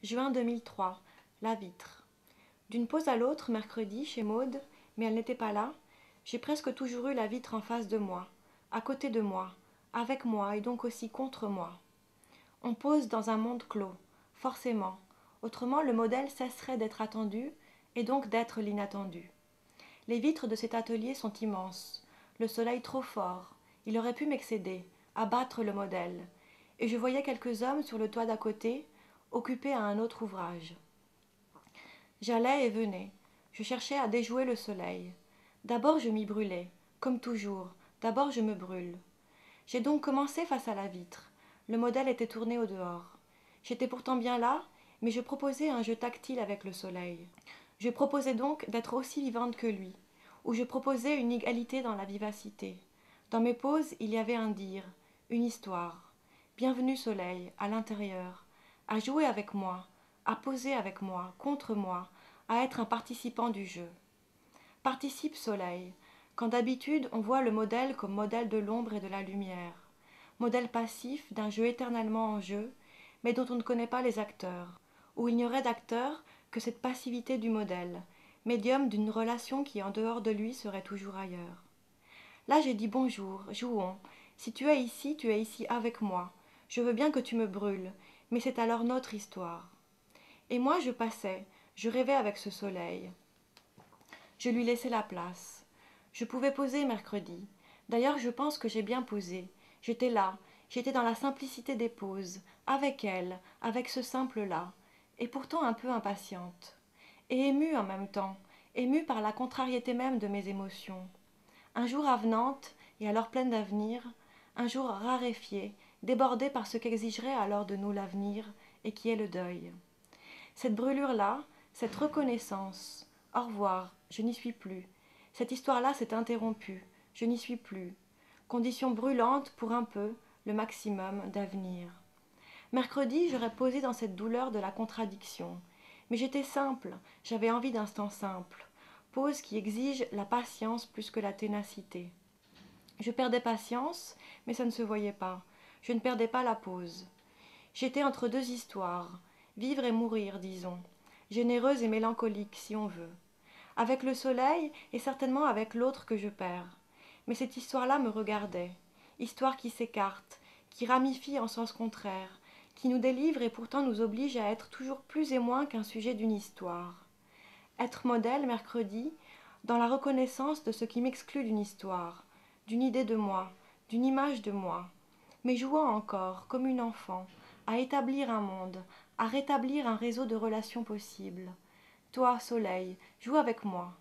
Juin 2003. La vitre. D'une pause à l'autre, mercredi, chez Maude, mais elle n'était pas là, j'ai presque toujours eu la vitre en face de moi, à côté de moi, avec moi et donc aussi contre moi. On pose dans un monde clos, forcément, autrement le modèle cesserait d'être attendu et donc d'être l'inattendu. Les vitres de cet atelier sont immenses, le soleil trop fort, il aurait pu m'excéder, abattre le modèle, et je voyais quelques hommes sur le toit d'à côté, occupés à un autre ouvrage. J'allais et venais, je cherchais à déjouer le soleil. D'abord je m'y brûlais, comme toujours, d'abord je me brûle. J'ai donc commencé face à la vitre, le modèle était tourné au dehors. J'étais pourtant bien là, mais je proposais un jeu tactile avec le soleil. Je proposais donc d'être aussi vivante que lui, ou je proposais une égalité dans la vivacité. Dans mes poses, il y avait un dire, une histoire. Bienvenue soleil, à l'intérieur, à jouer avec moi, à poser avec moi, contre moi, à être un participant du jeu. Participe soleil, quand d'habitude on voit le modèle comme modèle de l'ombre et de la lumière, modèle passif d'un jeu éternellement en jeu, mais dont on ne connaît pas les acteurs, où il n'y aurait d'acteur que cette passivité du modèle, médium d'une relation qui en dehors de lui serait toujours ailleurs. Là j'ai dit bonjour, jouons, si tu es ici avec moi, je veux bien que tu me brûles, mais c'est alors notre histoire. Et moi je passais, je rêvais avec ce soleil. Je lui laissais la place. Je pouvais poser mercredi. D'ailleurs, je pense que j'ai bien posé. J'étais là, j'étais dans la simplicité des poses, avec elle, avec ce simple-là, et pourtant un peu impatiente. Et émue en même temps, émue par la contrariété même de mes émotions. Un jour avenante, et alors pleine d'avenir, un jour raréfiée, débordée par ce qu'exigerait alors de nous l'avenir, et qui est le deuil. Cette brûlure-là, cette reconnaissance, au revoir, je n'y suis plus. Cette histoire-là s'est interrompue, je n'y suis plus. Condition brûlante pour un peu, le maximum d'avenir. Mercredi, j'aurais posé dans cette douleur de la contradiction. Mais j'étais simple, j'avais envie d'instants simples. Pause qui exige la patience plus que la ténacité. Je perdais patience, mais ça ne se voyait pas. Je ne perdais pas la pause. J'étais entre deux histoires, vivre et mourir, disons, généreuse et mélancolique, si on veut, avec le soleil et certainement avec l'autre que je perds. Mais cette histoire-là me regardait, histoire qui s'écarte, qui ramifie en sens contraire, qui nous délivre et pourtant nous oblige à être toujours plus et moins qu'un sujet d'une histoire. Être modèle, mercredi, dans la reconnaissance de ce qui m'exclut d'une histoire, d'une idée de moi, d'une image de moi, mais jouant encore, comme une enfant, à établir un monde, à rétablir un réseau de relations possibles. Toi, soleil, joue avec moi.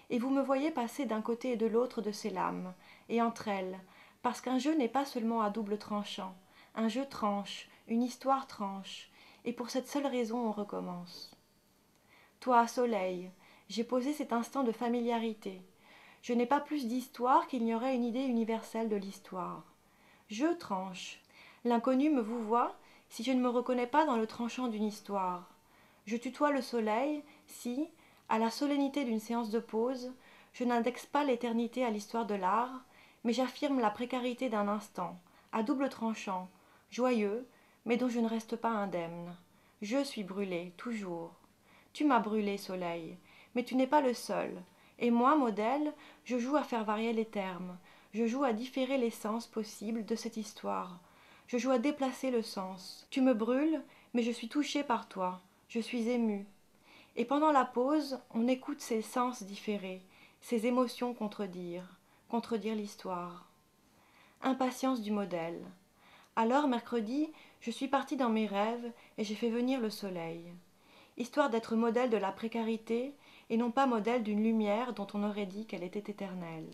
Et vous me voyez passer d'un côté et de l'autre de ces lames, et entre elles, parce qu'un jeu n'est pas seulement à double tranchant. Un jeu tranche, une histoire tranche, et pour cette seule raison on recommence. Toi, soleil, j'ai posé cet instant de familiarité. Je n'ai pas plus d'histoire qu'il n'y aurait une idée universelle de l'histoire. Je tranche. L'inconnu me vouvoie si je ne me reconnais pas dans le tranchant d'une histoire. Je tutoie le soleil si, à la solennité d'une séance de pause, je n'indexe pas l'éternité à l'histoire de l'art, mais j'affirme la précarité d'un instant, à double tranchant, joyeux, mais dont je ne reste pas indemne. Je suis brûlé, toujours. Tu m'as brûlé, soleil, mais tu n'es pas le seul. Et moi, modèle, je joue à faire varier les termes, je joue à différer les sens possibles de cette histoire. Je joue à déplacer le sens. Tu me brûles, mais je suis touchée par toi. Je suis émue. Et pendant la pause, on écoute ces sens différés, ces émotions contredire l'histoire. Impatience du modèle. Alors, mercredi, je suis partie dans mes rêves et j'ai fait venir le soleil. Histoire d'être modèle de la précarité et non pas modèle d'une lumière dont on aurait dit qu'elle était éternelle.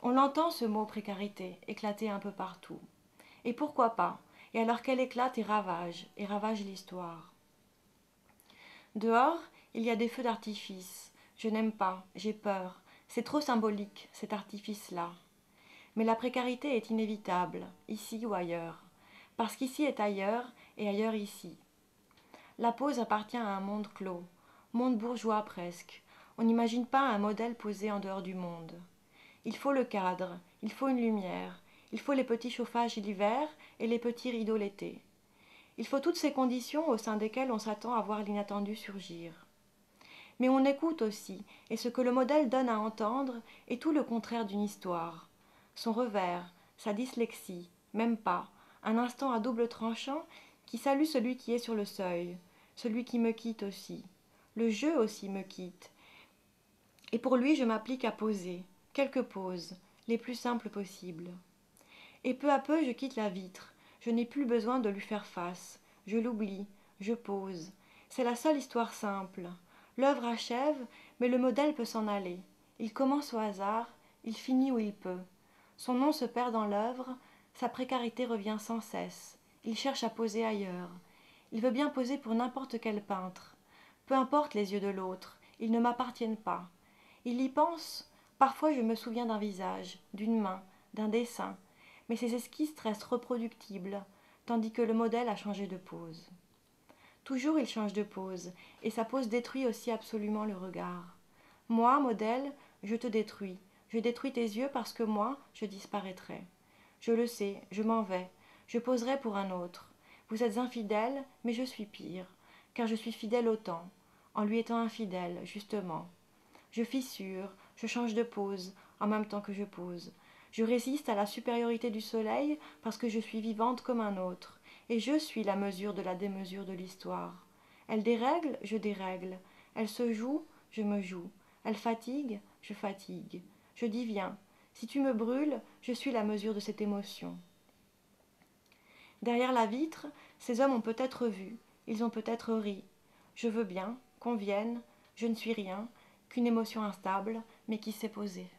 On l'entend ce mot précarité éclater un peu partout. Et pourquoi pas? Et alors qu'elle éclate et ravage l'histoire. Dehors, il y a des feux d'artifice. Je n'aime pas, j'ai peur. C'est trop symbolique, cet artifice-là. Mais la précarité est inévitable, ici ou ailleurs. Parce qu'ici est ailleurs et ailleurs ici. La pose appartient à un monde clos, monde bourgeois presque. On n'imagine pas un modèle posé en dehors du monde. Il faut le cadre, il faut une lumière, il faut les petits chauffages l'hiver et les petits rideaux l'été. Il faut toutes ces conditions au sein desquelles on s'attend à voir l'inattendu surgir. Mais on écoute aussi, et ce que le modèle donne à entendre est tout le contraire d'une histoire. Son revers, sa dyslexie, même pas, un instant à double tranchant qui salue celui qui est sur le seuil, celui qui me quitte aussi. Le jeu aussi me quitte. Et pour lui, je m'applique à poser, quelques poses, les plus simples possibles. Et peu à peu, je quitte la vitre. Je n'ai plus besoin de lui faire face. Je l'oublie, je pose. C'est la seule histoire simple. L'œuvre achève, mais le modèle peut s'en aller. Il commence au hasard, il finit où il peut. Son nom se perd dans l'œuvre, sa précarité revient sans cesse. Il cherche à poser ailleurs. Il veut bien poser pour n'importe quel peintre. Peu importe les yeux de l'autre, ils ne m'appartiennent pas. Il y pense, parfois je me souviens d'un visage, d'une main, d'un dessin, mais ces esquisses restent reproductibles, tandis que le modèle a changé de pose. Toujours il change de pose, et sa pose détruit aussi absolument le regard. Moi, modèle, je te détruis. Je détruis tes yeux parce que moi, je disparaîtrai. Je le sais, je m'en vais. Je poserai pour un autre. Vous êtes infidèle, mais je suis pire, car je suis fidèle au temps, en lui étant infidèle, justement. Je fissure, je change de pose, en même temps que je pose. Je résiste à la supériorité du soleil parce que je suis vivante comme un autre, et je suis la mesure de la démesure de l'histoire. Elle dérègle, je dérègle. Elle se joue, je me joue. Elle fatigue, je fatigue. Je dis viens. Si tu me brûles, je suis la mesure de cette émotion. Derrière la vitre, ces hommes ont peut-être vu, ils ont peut-être ri. Je veux bien, qu'on vienne, je ne suis rien, qu'une émotion instable, mais qui s'est posée.